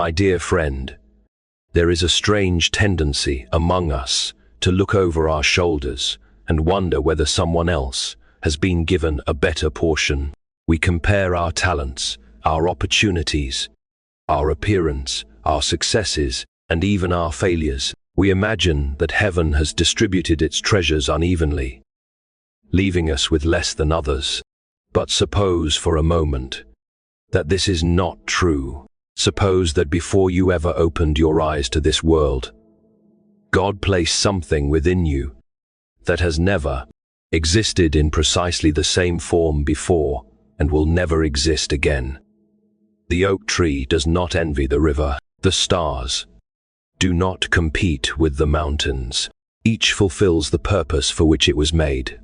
My dear friend, there is a strange tendency among us to look over our shoulders and wonder whether someone else has been given a better portion. We compare our talents, our opportunities, our appearance, our successes, and even our failures. We imagine that heaven has distributed its treasures unevenly, leaving us with less than others. But suppose for a moment that this is not true. Suppose that before you ever opened your eyes to this world, God placed something within you that has never existed in precisely the same form before and will never exist again. The oak tree does not envy the river. The stars do not compete with the mountains. Each fulfills the purpose for which it was made.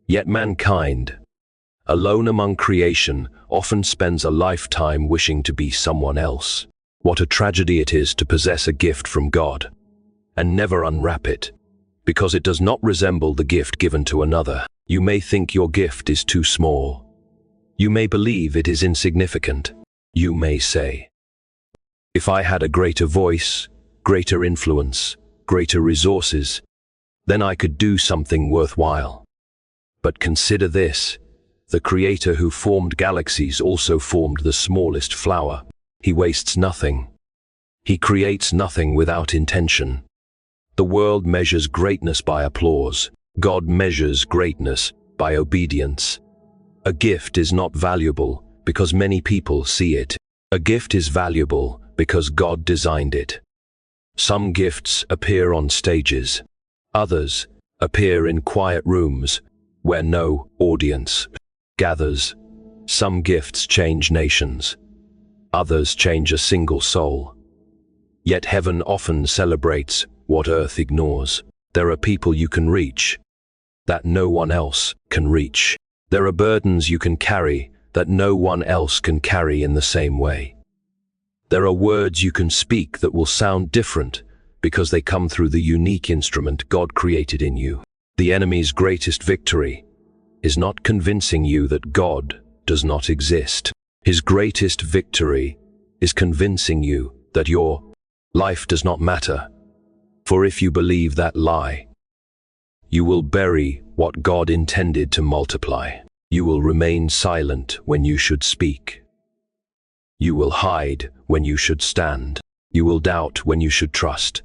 Yet mankind, alone among creation, often spends a lifetime wishing to be someone else. What a tragedy it is to possess a gift from God and never unwrap it, because it does not resemble the gift given to another. You may think your gift is too small. You may believe it is insignificant. You may say, if I had a greater voice, greater influence, greater resources, then I could do something worthwhile. But consider this. The Creator who formed galaxies also formed the smallest flower. He wastes nothing. He creates nothing without intention. The world measures greatness by applause. God measures greatness by obedience. A gift is not valuable because many people see it. A gift is valuable because God designed it. Some gifts appear on stages. Others appear in quiet rooms where no audience gathers. Some gifts change nations. Others change a single soul. Yet heaven often celebrates what earth ignores. There are people you can reach that no one else can reach. There are burdens you can carry that no one else can carry in the same way. There are words you can speak that will sound different because they come through the unique instrument God created in you. The enemy's greatest victory is not convincing you that God does not exist. His greatest victory is convincing you that your life does not matter. For if you believe that lie, you will bury what God intended to multiply. You will remain silent when you should speak. You will hide when you should stand. You will doubt when you should trust.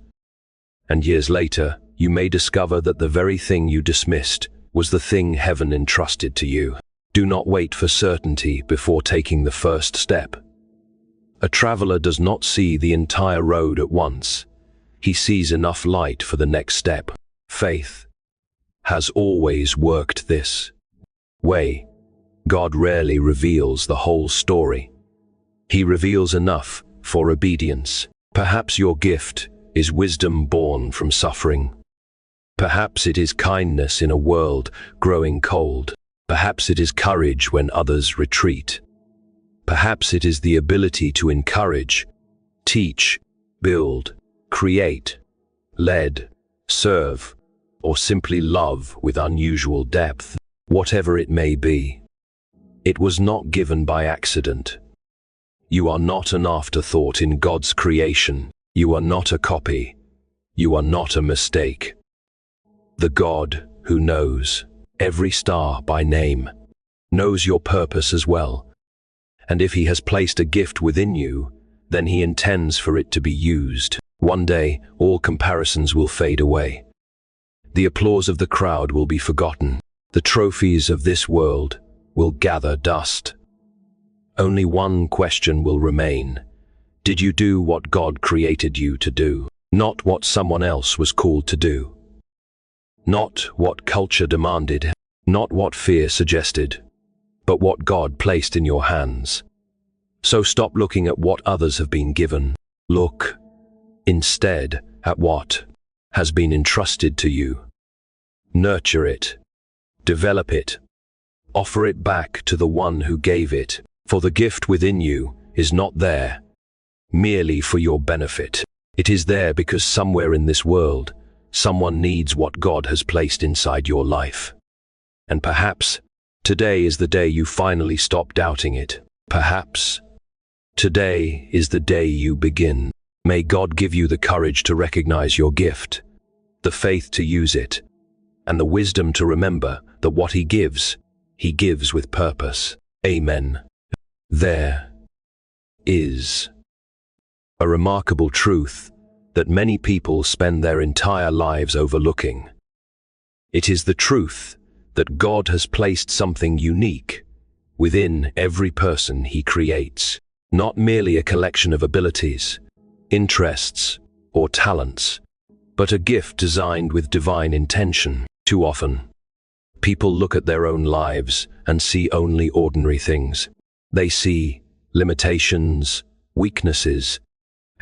And years later, you may discover that the very thing you dismissed was the thing heaven entrusted to you. Do not wait for certainty before taking the first step. A traveler does not see the entire road at once. He sees enough light for the next step. Faith has always worked this way. God rarely reveals the whole story. He reveals enough for obedience. Perhaps your gift is wisdom born from suffering. Perhaps it is kindness in a world growing cold. Perhaps it is courage when others retreat. Perhaps it is the ability to encourage, teach, build, create, lead, serve, or simply love with unusual depth. Whatever it may be, it was not given by accident. You are not an afterthought in God's creation. You are not a copy. You are not a mistake. The God who knows every star by name knows your purpose as well. And if He has placed a gift within you, then He intends for it to be used. One day, all comparisons will fade away. The applause of the crowd will be forgotten. The trophies of this world will gather dust. Only one question will remain. Did you do what God created you to do? Not what someone else was called to do. Not what culture demanded. Not what fear suggested. But what God placed in your hands. So stop looking at what others have been given. Look instead at what has been entrusted to you. Nurture it. Develop it. Offer it back to the one who gave it. For the gift within you is not there merely for your benefit. It is there because somewhere in this world, someone needs what God has placed inside your life. And perhaps today is the day you finally stop doubting it. Perhaps Today is the day you begin. May God give you the courage to recognize your gift, the faith to use it, and the wisdom to remember that what He gives with purpose. Amen. There is a remarkable truth that many people spend their entire lives overlooking. It is the truth that God has placed something unique within every person He creates, not merely a collection of abilities, interests, or talents, but a gift designed with divine intention. Too often, people look at their own lives and see only ordinary things. They see limitations, weaknesses,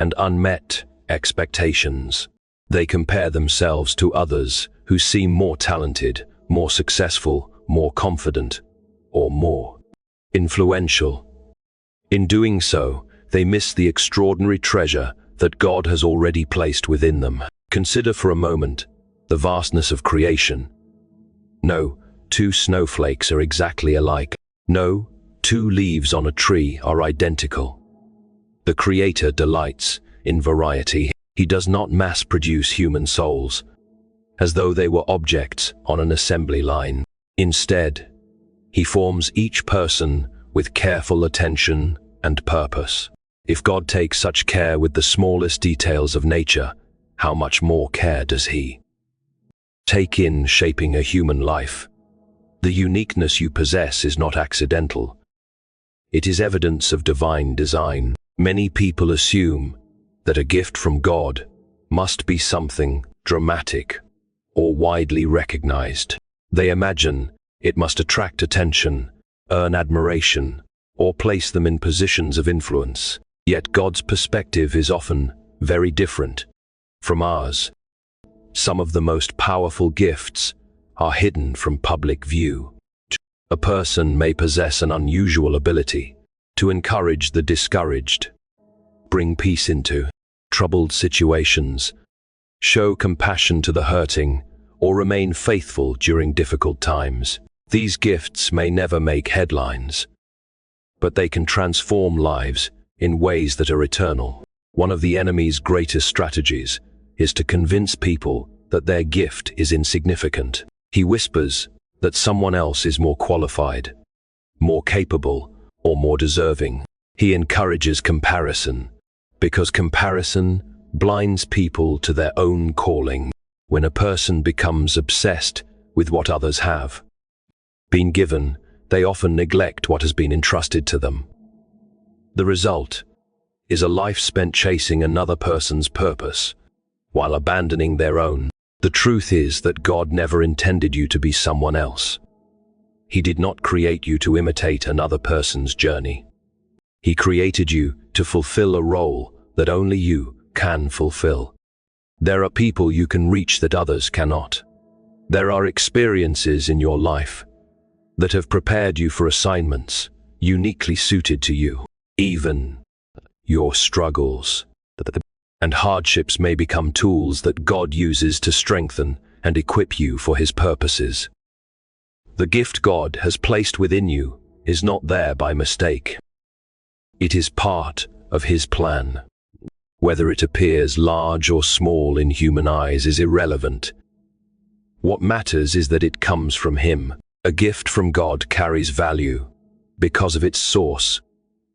and unmet expectations. They compare themselves to others who seem more talented, more successful, more confident, or more influential. In doing so, they miss the extraordinary treasure that God has already placed within them. Consider for a moment the vastness of creation. No two snowflakes are exactly alike. No two leaves on a tree are identical. The Creator delights in variety. He does not mass-produce human souls as though they were objects on an assembly line. Instead, He forms each person with careful attention and purpose. If God takes such care with the smallest details of nature, how much more care does He take in shaping a human life? The uniqueness you possess is not accidental. It is evidence of divine design. Many people assume that a gift from God must be something dramatic or widely recognized. They imagine it must attract attention, earn admiration, or place them in positions of influence. Yet God's perspective is often very different from ours. Some of the most powerful gifts are hidden from public view. A person may possess an unusual ability to encourage the discouraged, bring peace into troubled situations, show compassion to the hurting, or remain faithful during difficult times. These gifts may never make headlines, but they can transform lives in ways that are eternal. One of the enemy's greatest strategies is to convince people that their gift is insignificant. He whispers that someone else is more qualified, more capable, or more deserving. He encourages comparison, because comparison blinds people to their own calling. When a person becomes obsessed with what others have been given, they often neglect what has been entrusted to them. The result is a life spent chasing another person's purpose, while abandoning their own. The truth is that God never intended you to be someone else. He did not create you to imitate another person's journey. He created you to fulfill a role that only you can fulfill. There are people you can reach that others cannot. There are experiences in your life that have prepared you for assignments uniquely suited to you. Even your struggles and hardships may become tools that God uses to strengthen and equip you for His purposes. The gift God has placed within you is not there by mistake. It is part of His plan. Whether it appears large or small in human eyes is irrelevant. What matters is that it comes from Him. A gift from God carries value because of its source,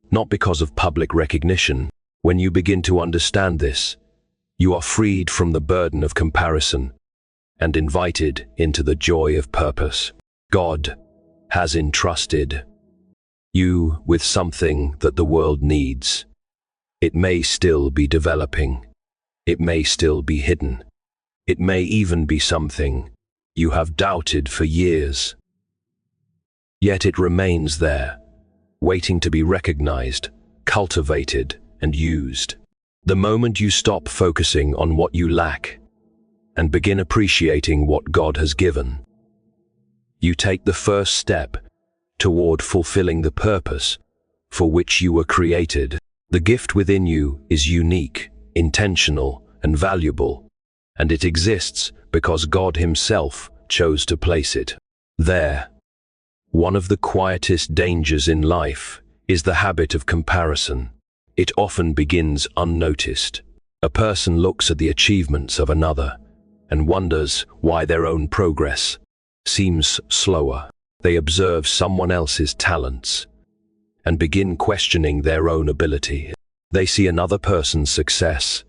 not because of public recognition. When you begin to understand this, you are freed from the burden of comparison and invited into the joy of purpose. God has entrusted you with something that the world needs. It may still be developing. It may still be hidden. It may even be something you have doubted for years. Yet it remains there, waiting to be recognized, cultivated, and used. The moment you stop focusing on what you lack and begin appreciating what God has given, you take the first step toward fulfilling the purpose for which you were created. The gift within you is unique, intentional, and valuable, and it exists because God Himself chose to place it there. One of the quietest dangers in life is the habit of comparison. it often begins unnoticed. A person looks at the achievements of another and wonders why their own progress seems slower. They observe someone else's talents and begin questioning their own ability. They see another person's success,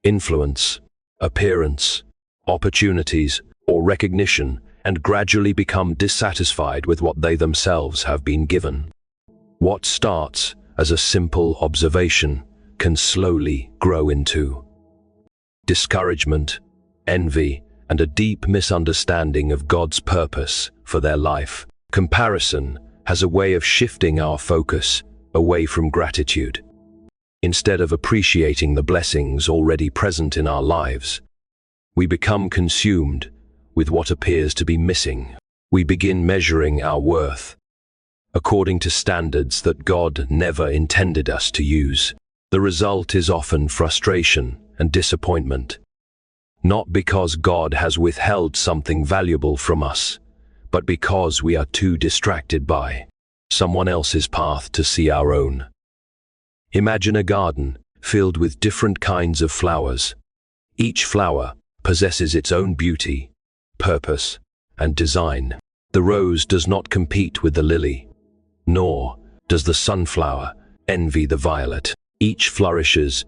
influence, appearance, opportunities, or recognition, and gradually become dissatisfied with what they themselves have been given. What starts as a simple observation can slowly grow into discouragement, envy, and a deep misunderstanding of God's purpose for their life. Comparison has a way of shifting our focus away from gratitude. Instead of appreciating the blessings already present in our lives, we become consumed with what appears to be missing. We begin measuring our worth according to standards that God never intended us to use. The result is often frustration and disappointment, not because God has withheld something valuable from us, but because we are too distracted by someone else's path to see our own. Imagine a garden filled with different kinds of flowers. Each flower possesses its own beauty, purpose, and design. The rose does not compete with the lily, nor does the sunflower envy the violet. Each flourishes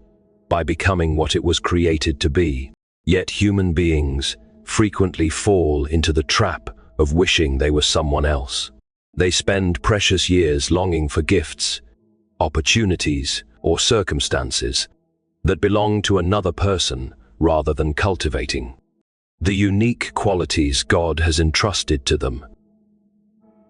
by becoming what it was created to be. Yet human beings frequently fall into the trap of wishing they were someone else. They spend precious years longing for gifts, opportunities, or circumstances that belong to another person rather than cultivating the unique qualities God has entrusted to them.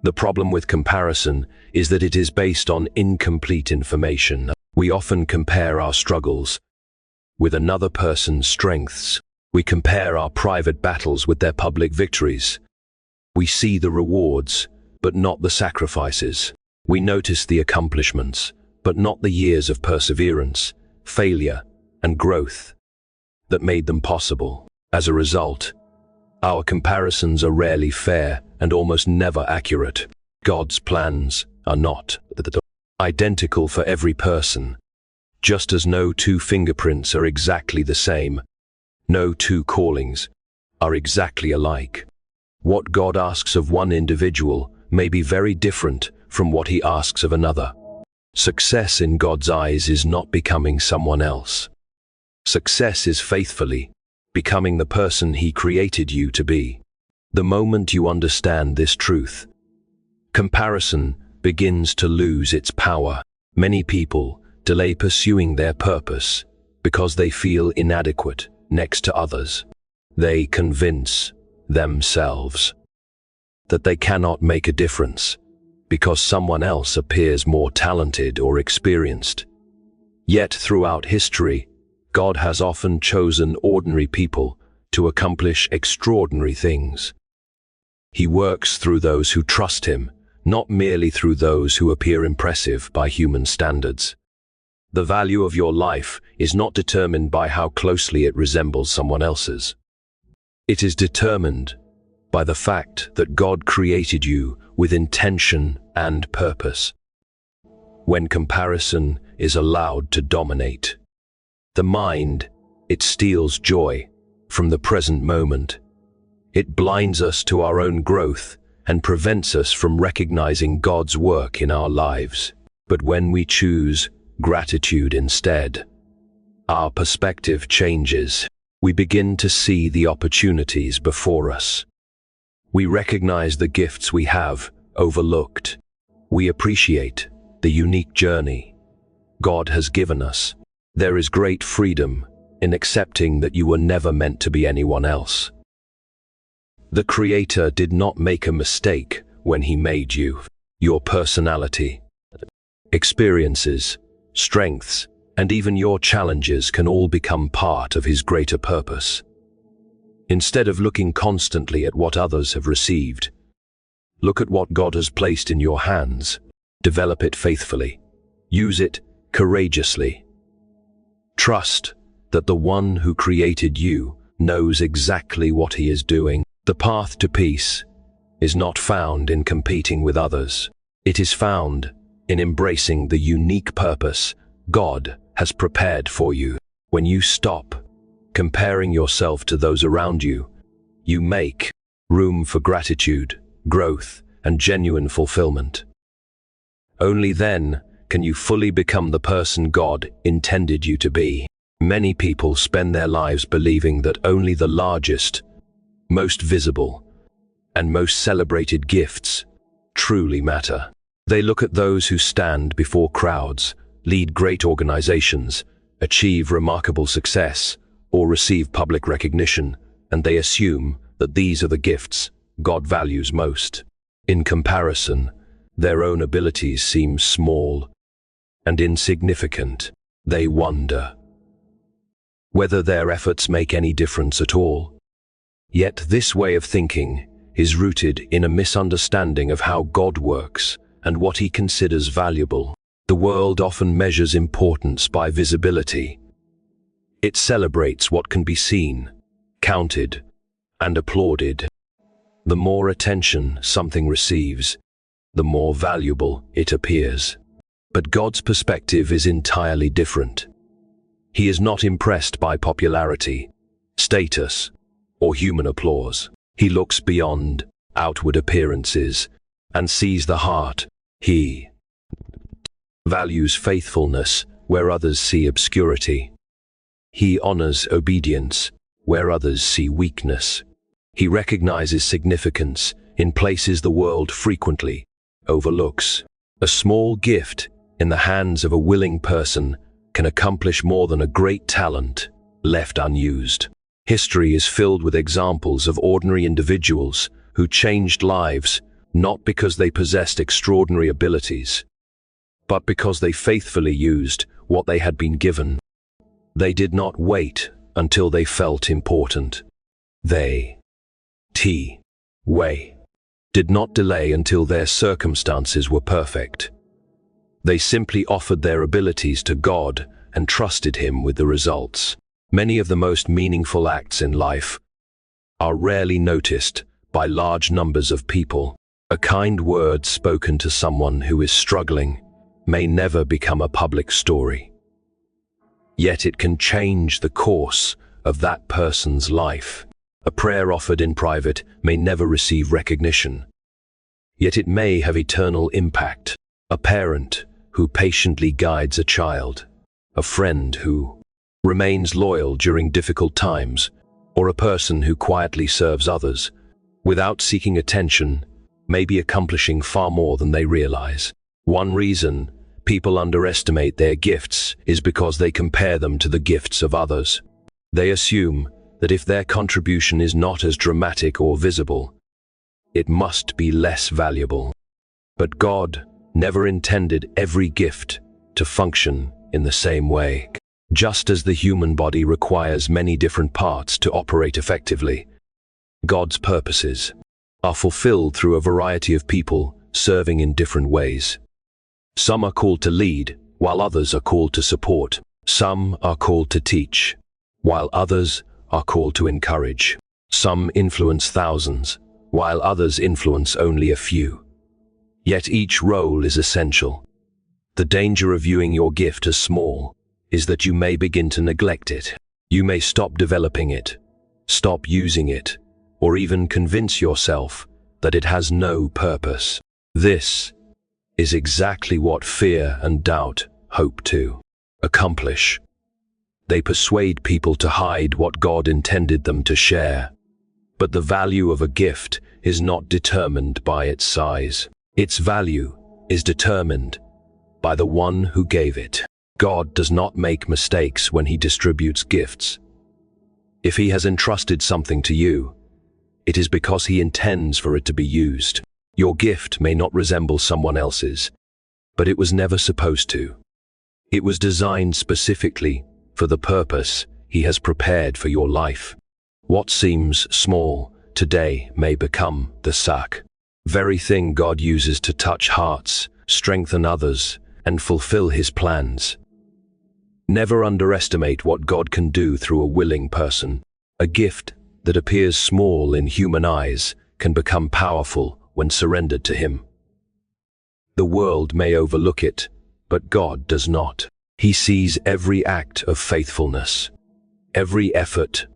The problem with comparison is that it is based on incomplete information. We often compare our struggles with another person's strengths. We compare our private battles with their public victories. We see the rewards, but not the sacrifices. We notice the accomplishments, but not the years of perseverance, failure, and growth that made them possible. As a result, our comparisons are rarely fair and almost never accurate. God's plans are not identical for every person. Just as no two fingerprints are exactly the same, no two callings are exactly alike. What God asks of one individual may be very different from what he asks of another. Success in God's eyes is not becoming someone else. Success is faithfully becoming the person he created you to be. The moment you understand this truth, comparison begins to lose its power. Many people delay pursuing their purpose because they feel inadequate next to others. They convince themselves that they cannot make a difference because someone else appears more talented or experienced. Yet throughout history, God has often chosen ordinary people to accomplish extraordinary things. He works through those who trust him, not merely through those who appear impressive by human standards. The value of your life is not determined by how closely it resembles someone else's. It is determined by the fact that God created you with intention and purpose. When comparison is allowed to dominate the mind, it steals joy from the present moment. It blinds us to our own growth and prevents us from recognizing God's work in our lives. But when we choose gratitude instead, our perspective changes. We begin to see the opportunities before us. We recognize the gifts we have overlooked. We appreciate the unique journey God has given us. There is great freedom in accepting that you were never meant to be anyone else. The Creator did not make a mistake when he made you. Your personality, experiences, strengths, and even your challenges can all become part of his greater purpose. Instead of looking constantly at what others have received, look at what God has placed in your hands. Develop it faithfully. Use it courageously. Trust that the one who created you knows exactly what he is doing. The path to peace is not found in competing with others. It is found in embracing the unique purpose God has prepared for you. When you stop comparing yourself to those around you, you make room for gratitude, growth, and genuine fulfillment. Only then can you fully become the person God intended you to be. Many people spend their lives believing that only the largest, most visible, and most celebrated gifts truly matter. They look at those who stand before crowds, lead great organizations, achieve remarkable success, or receive public recognition, and they assume that these are the gifts God values most. In comparison, their own abilities seem small and insignificant. They wonder whether their efforts make any difference at all. Yet this way of thinking is rooted in a misunderstanding of how God works and what he considers valuable. The world often measures importance by visibility. It celebrates what can be seen, counted, and applauded. The more attention something receives, the more valuable it appears. But God's perspective is entirely different. He is not impressed by popularity, status, or human applause. He looks beyond outward appearances and sees the heart. He values faithfulness where others see obscurity. He honors obedience where others see weakness. He recognizes significance in places the world frequently overlooks. A small gift in the hands of a willing person can accomplish more than a great talent left unused. History is filled with examples of ordinary individuals who changed lives not because they possessed extraordinary abilities, but because they faithfully used what they had been given. They did not wait until they felt important. They did not delay until their circumstances were perfect. They simply offered their abilities to God and trusted him with the results. Many of the most meaningful acts in life are rarely noticed by large numbers of people. A kind word spoken to someone who is struggling may never become a public story. Yet it can change the course of that person's life. A prayer offered in private may never receive recognition, yet it may have eternal impact. A parent who patiently guides a child, a friend who remains loyal during difficult times, or a person who quietly serves others without seeking attention may be accomplishing far more than they realize. One reason people underestimate their gifts is because they compare them to the gifts of others. They assume that if their contribution is not as dramatic or visible, it must be less valuable. But God never intended every gift to function in the same way. Just as the human body requires many different parts to operate effectively, God's purposes are fulfilled through a variety of people serving in different ways. Some are called to lead, while others are called to support. Some are called to teach, while others are called to encourage. Some influence thousands, while others influence only a few. Yet each role is essential. The danger of viewing your gift as small is that you may begin to neglect it. You may stop developing it, stop using it, or even convince yourself that it has no purpose. This is exactly what fear and doubt hope to accomplish. They persuade people to hide what God intended them to share. But the value of a gift is not determined by its size. Its value is determined by the one who gave it. God does not make mistakes when he distributes gifts. If he has entrusted something to you, it is because he intends for it to be used. Your gift may not resemble someone else's, but it was never supposed to. It was designed specifically for the purpose he has prepared for your life. What seems small today may become the very thing God uses to touch hearts, strengthen others, and fulfill his plans. Never underestimate what God can do through a willing person. A gift that appears small in human eyes can become powerful when surrendered to him. The world may overlook it, but God does not. He sees every act of faithfulness, every effort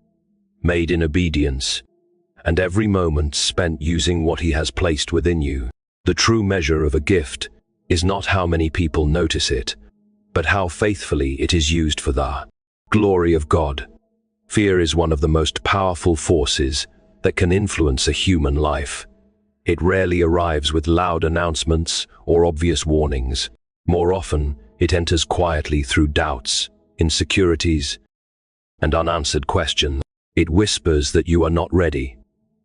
made in obedience, and every moment spent using what he has placed within you. The true measure of a gift is not how many people notice it, but how faithfully it is used for the glory of God. Fear is one of the most powerful forces that can influence a human life. It rarely arrives with loud announcements or obvious warnings. More often, it enters quietly through doubts, insecurities, and unanswered questions. It whispers that you are not ready,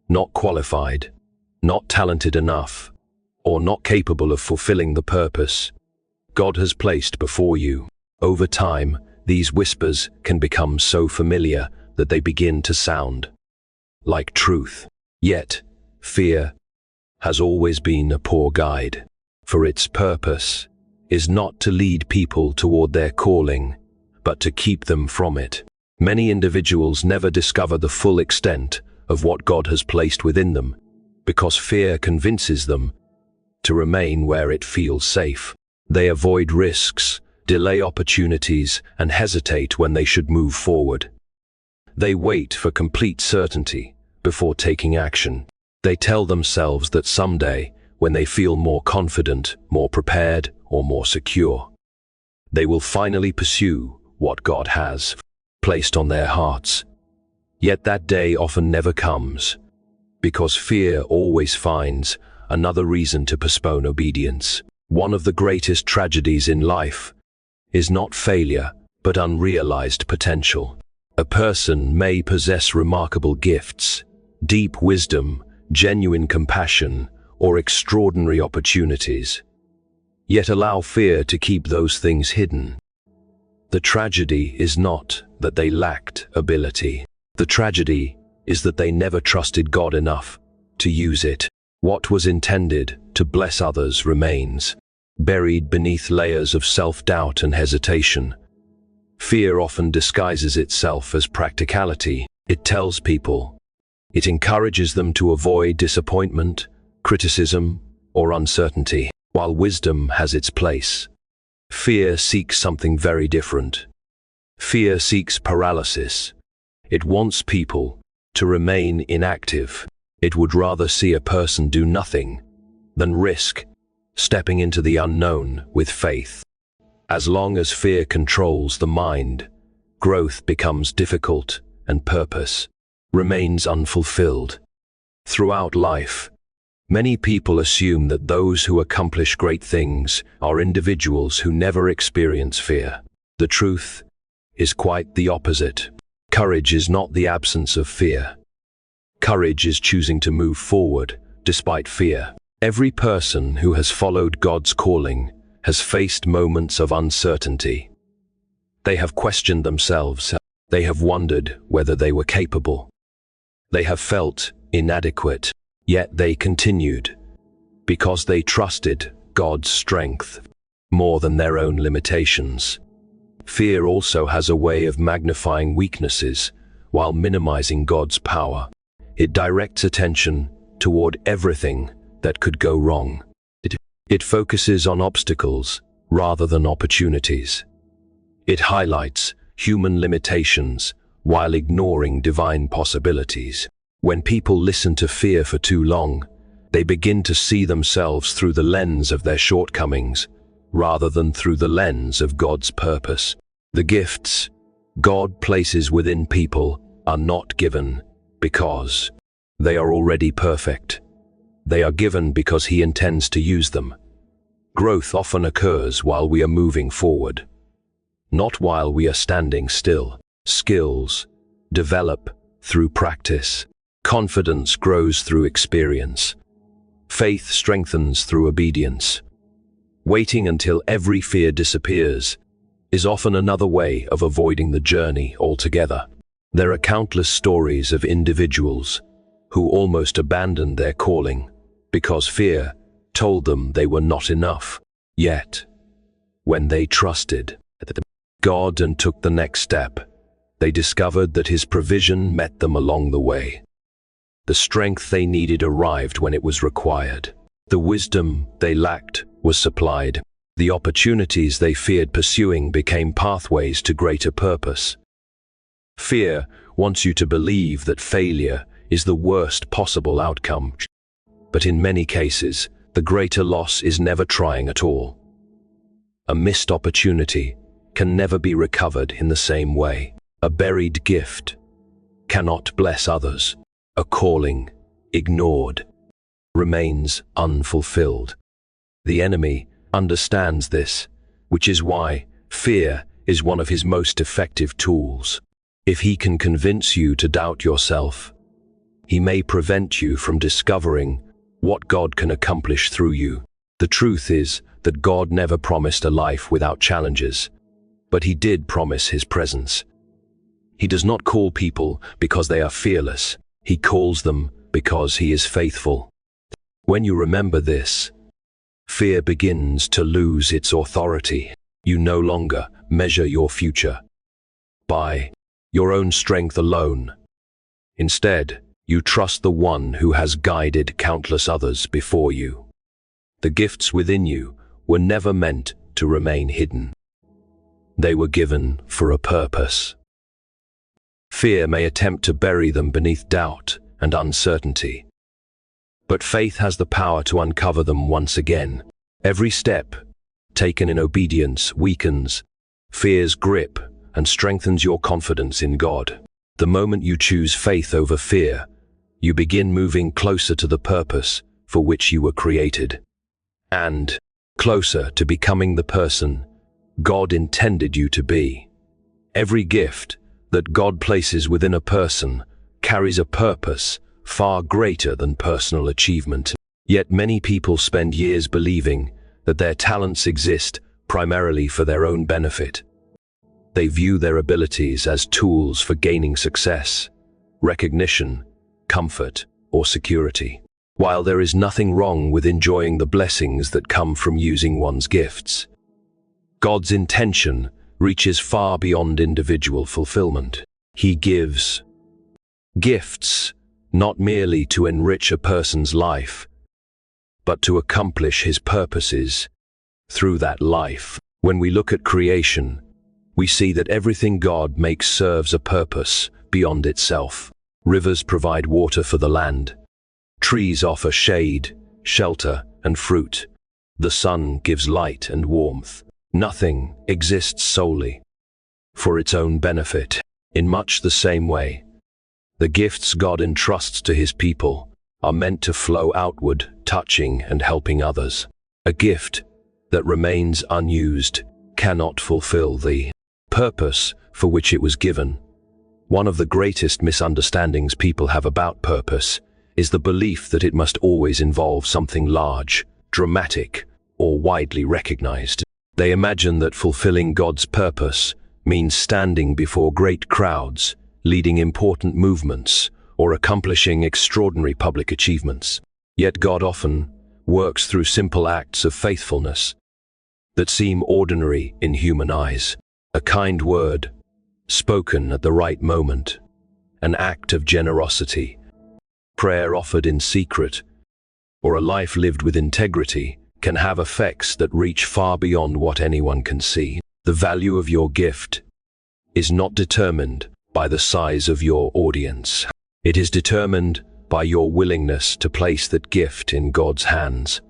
not qualified, not talented enough, or not capable of fulfilling the purpose God has placed before you. Over time, these whispers can become so familiar that they begin to sound like truth. Yet, fear has always been a poor guide, for its purpose is not to lead people toward their calling, but to keep them from it. Many individuals never discover the full extent of what God has placed within them, because fear convinces them to remain where it feels safe. They avoid risks, delay opportunities, and hesitate when they should move forward. They wait for complete certainty before taking action. They tell themselves that someday, when they feel more confident, more prepared, or more secure, they will finally pursue what God has placed on their hearts. Yet that day often never comes, because fear always finds another reason to postpone obedience. One of the greatest tragedies in life is not failure, but unrealized potential. A person may possess remarkable gifts, deep wisdom, genuine compassion, or extraordinary opportunities, yet allow fear to keep those things hidden. The tragedy is not that they lacked ability. The tragedy is that they never trusted God enough to use it. What was intended to bless others remains buried beneath layers of self-doubt and hesitation. Fear often disguises itself as practicality. It tells people. It encourages them to avoid disappointment, criticism, or uncertainty. While wisdom has its place, fear seeks something very different. Fear seeks paralysis. It wants people to remain inactive. It would rather see a person do nothing than risk stepping into the unknown with faith. As long as fear controls the mind, growth becomes difficult and purpose remains unfulfilled. Throughout life, many people assume that those who accomplish great things are individuals who never experience fear. The truth is quite the opposite. Courage is not the absence of fear. Courage is choosing to move forward despite fear. Every person who has followed God's calling has faced moments of uncertainty. They have questioned themselves. They have wondered whether they were capable. They have felt inadequate, yet they continued because they trusted God's strength more than their own limitations. Fear also has a way of magnifying weaknesses while minimizing God's power. It directs attention toward everything that could go wrong. It focuses on obstacles rather than opportunities. It highlights human limitations while ignoring divine possibilities. When people listen to fear for too long, they begin to see themselves through the lens of their shortcomings rather than through the lens of God's purpose. The gifts God places within people are not given because they are already perfect. They are given because He intends to use them. Growth often occurs while we are moving forward, not while we are standing still. Skills develop through practice. Confidence grows through experience. Faith strengthens through obedience. Waiting until every fear disappears is often another way of avoiding the journey altogether. There are countless stories of individuals who almost abandoned their calling because fear told them they were not enough. Yet, when they trusted God and took the next step, they discovered that His provision met them along the way. The strength they needed arrived when it was required. The wisdom they lacked was supplied. The opportunities they feared pursuing became pathways to greater purpose. Fear wants you to believe that failure is the worst possible outcome. But in many cases, the greater loss is never trying at all. A missed opportunity can never be recovered in the same way. A buried gift cannot bless others. A calling ignored remains unfulfilled. The enemy understands this, which is why fear is one of his most effective tools. If he can convince you to doubt yourself, he may prevent you from discovering what God can accomplish through you. The truth is that God never promised a life without challenges, but he did promise his presence. He does not call people because they are fearless. He calls them because he is faithful. When you remember this, fear begins to lose its authority. You no longer measure your future by your own strength alone. Instead, you trust the one who has guided countless others before you. The gifts within you were never meant to remain hidden. They were given for a purpose. Fear may attempt to bury them beneath doubt and uncertainty, but faith has the power to uncover them once again. Every step taken in obedience weakens fear's grip and strengthens your confidence in God. The moment you choose faith over fear, you begin moving closer to the purpose for which you were created, and closer to becoming the person God intended you to be. Every gift that God places within a person carries a purpose far greater than personal achievement. Yet many people spend years believing that their talents exist primarily for their own benefit. They view their abilities as tools for gaining success, recognition, comfort, or security. While there is nothing wrong with enjoying the blessings that come from using one's gifts, God's intention reaches far beyond individual fulfillment. He gives gifts not merely to enrich a person's life, but to accomplish his purposes through that life. When we look at creation, we see that everything God makes serves a purpose beyond itself. Rivers provide water for the land. Trees offer shade, shelter, and fruit. The sun gives light and warmth. Nothing exists solely for its own benefit. In much the same way, the gifts God entrusts to his people are meant to flow outward, touching and helping others. A gift that remains unused cannot fulfill the purpose for which it was given. One of the greatest misunderstandings people have about purpose is the belief that it must always involve something large, dramatic, or widely recognized. They imagine that fulfilling God's purpose means standing before great crowds, leading important movements, or accomplishing extraordinary public achievements. Yet God often works through simple acts of faithfulness that seem ordinary in human eyes. A kind word, spoken at the right moment, an act of generosity, prayer offered in secret, or a life lived with integrity can have effects that reach far beyond what anyone can see. The value of your gift is not determined by the size of your audience. It is determined by your willingness to place that gift in God's hands.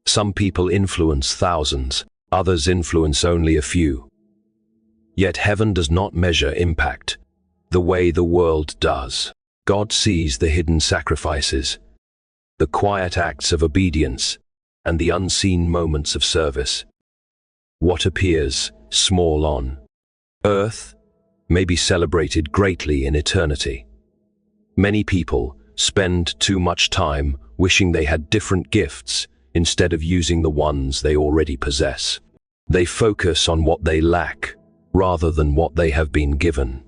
Some people influence thousands, others influence only a few. Yet heaven does not measure impact the way the world does. God sees the hidden sacrifices, the quiet acts of obedience, and the unseen moments of service. What appears small on earth may be celebrated greatly in eternity. Many people spend too much time wishing they had different gifts instead of using the ones they already possess. They focus on what they lack rather than what they have been given.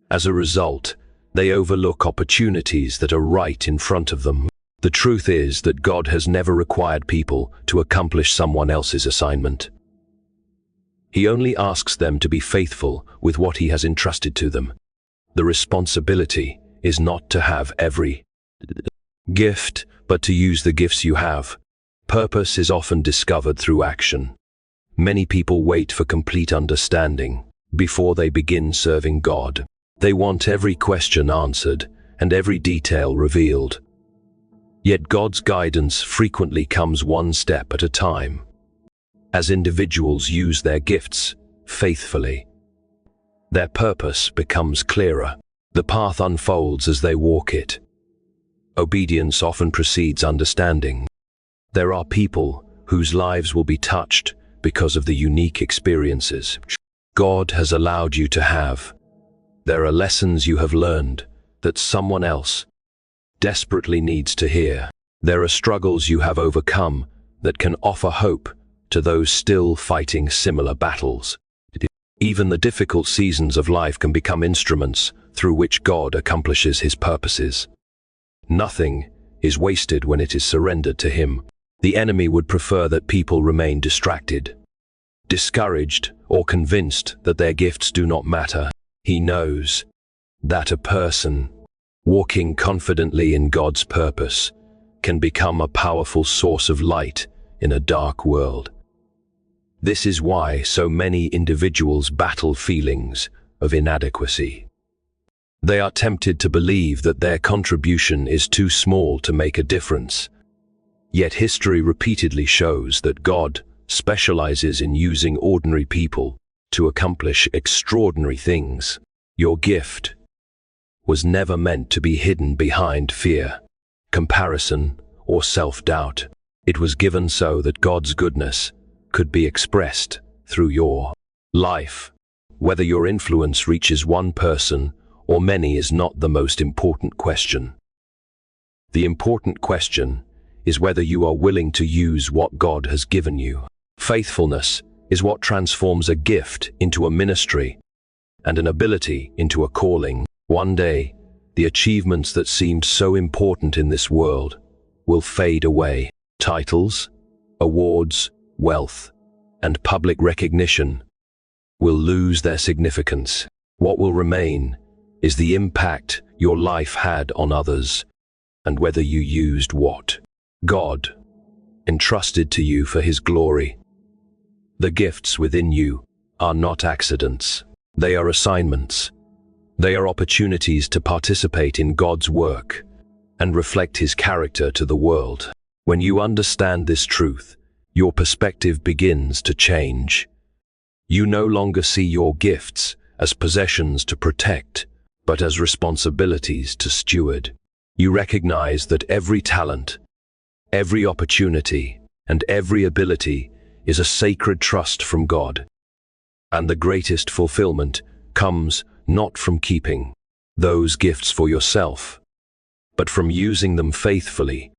As a result, they overlook opportunities that are right in front of them. The truth is that God has never required people to accomplish someone else's assignment. He only asks them to be faithful with what he has entrusted to them. The responsibility is not to have every gift, but to use the gifts you have Purpose is often discovered through action. Many people wait for complete understanding before they begin serving God. They want every question answered and every detail revealed. Yet God's guidance frequently comes one step at a time. As individuals use their gifts faithfully, their purpose becomes clearer. The path unfolds as they walk it. Obedience often precedes understanding. There are people whose lives will be touched because of the unique experiences God has allowed you to have. There are lessons you have learned that someone else desperately needs to hear. There are struggles you have overcome that can offer hope to those still fighting similar battles. Even the difficult seasons of life can become instruments through which God accomplishes his purposes. Nothing is wasted when it is surrendered to him. The enemy would prefer that people remain distracted, discouraged, or convinced that their gifts do not matter. He knows that a person walking confidently in God's purpose can become a powerful source of light in a dark world. This is why so many individuals battle feelings of inadequacy. They are tempted to believe that their contribution is too small to make a difference. Yet history repeatedly shows that God specializes in using ordinary people to accomplish extraordinary things. Your gift was never meant to be hidden behind fear, comparison, or self-doubt. It was given so that God's goodness could be expressed through your life. Whether your influence reaches one person or many is not the most important question. The important question is whether you are willing to use what God has given you. Faithfulness is what transforms a gift into a ministry and an ability into a calling. One day, the achievements that seemed so important in this world will fade away. Titles, awards, wealth, and public recognition will lose their significance. What will remain is the impact your life had on others and whether you used what God entrusted to you for his glory. The gifts within you are not accidents. They are assignments. They are opportunities to participate in God's work and reflect his character to the world. When you understand this truth, your perspective begins to change. You no longer see your gifts as possessions to protect, but as responsibilities to steward. You recognize that every talent, every opportunity, and every ability is a sacred trust from God. And the greatest fulfillment comes not from keeping those gifts for yourself, but from using them faithfully